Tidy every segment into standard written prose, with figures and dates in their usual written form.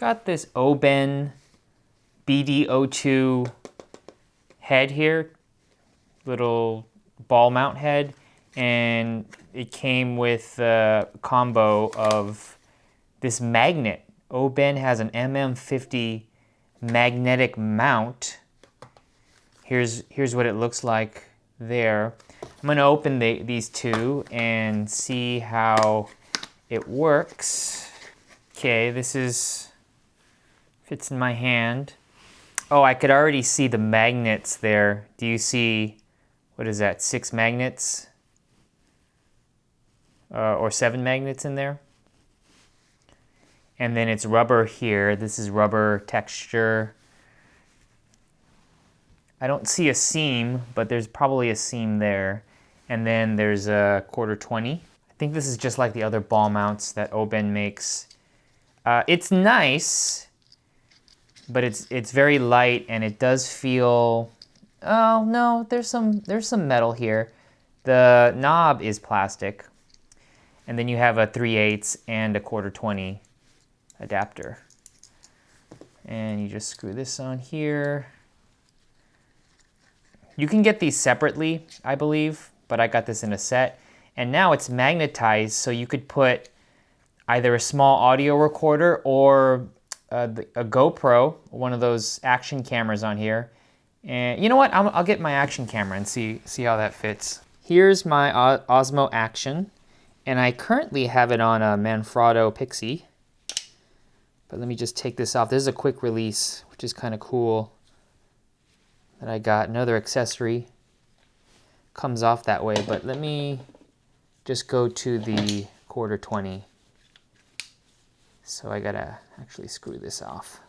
got this Oben BD02 head here, little ball mount head, and it came with a combo of this magnet. Oben has an MM50 magnetic mount. Here's what it looks like there. I'm gonna open these two and see how it works. Okay, this fits in my hand. Oh, I could already see the magnets there. Do you see, what is that, 6 magnets? Or 7 magnets in there? And then it's rubber here. This is rubber texture. I don't see a seam, but there's probably a seam there. And then there's a 1/4-20. I think this is just like the other ball mounts that Oben makes. It's nice, but it's very light, and it does feel, oh no, there's some metal here. The knob is plastic, and then you have a 3/8 and a 1/4-20 adapter. And you just screw this on here. You can get these separately, I believe, but I got this in a set. And now it's magnetized, so you could put either a small audio recorder or a GoPro, one of those action cameras on here. And you know what? I'll get my action camera and see how that fits. Here's my Osmo Action, and I currently have it on a Manfrotto Pixie. But let me just take this off. This is a quick release, which is kind of cool. That I got another accessory. Comes off that way, but let me just go to the 1/4-20. So I gotta actually screw this off.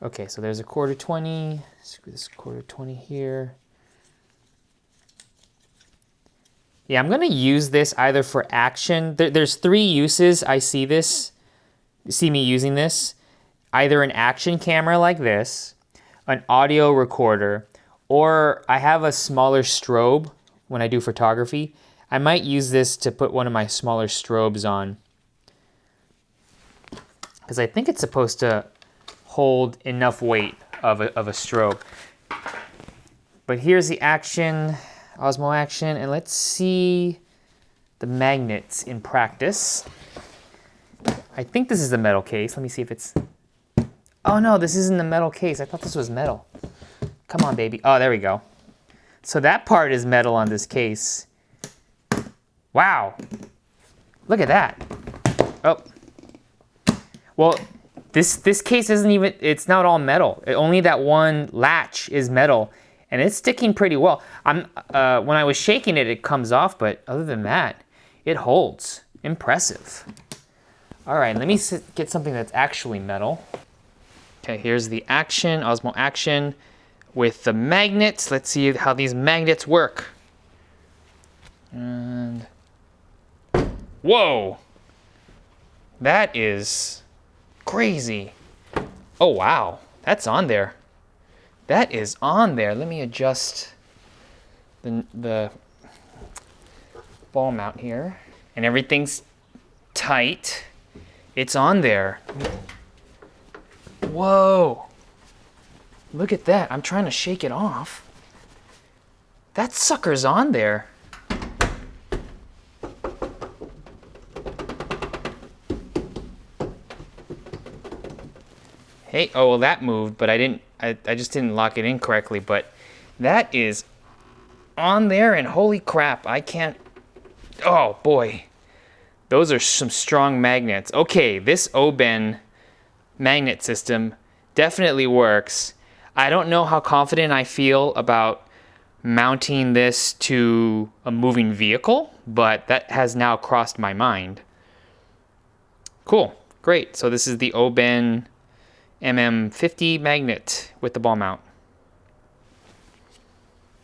Okay, so there's a 1/4-20. Screw this 1/4-20 here. Yeah, I'm gonna use this either for action. There's 3 uses I see me using this. Either an action camera like this, an audio recorder, or I have a smaller strobe when I do photography. I might use this to put one of my smaller strobes on, because I think it's supposed to hold enough weight of a strobe. But here's the Action, Osmo Action, and let's see the magnets in practice. I think this is the metal case. Let me see if it's... Oh no, this isn't the metal case. I thought this was metal. Come on, baby. Oh, there we go. So that part is metal on this case. Wow. Look at that. Oh. Well, this case isn't even, it's not all metal. Only that one latch is metal, and it's sticking pretty well. When I was shaking it, it comes off, but other than that, it holds. Impressive. All right, let me get something that's actually metal. Okay, here's the Action, Osmo Action with the magnets. Let's see how these magnets work. And whoa, that is crazy. Oh wow, that's on there. That is on there. Let me adjust the ball mount here. And everything's tight. It's on there. Whoa. Look at that. I'm trying to shake it off. That sucker's on there. Hey, oh, well that moved, but I just didn't lock it in correctly, but that is on there, and holy crap, I can't, oh boy. Those are some strong magnets. Okay, this Oben magnet system definitely works. I don't know how confident I feel about mounting this to a moving vehicle, but that has now crossed my mind. Cool, great. So this is the Oben MM50 magnet with the ball mount.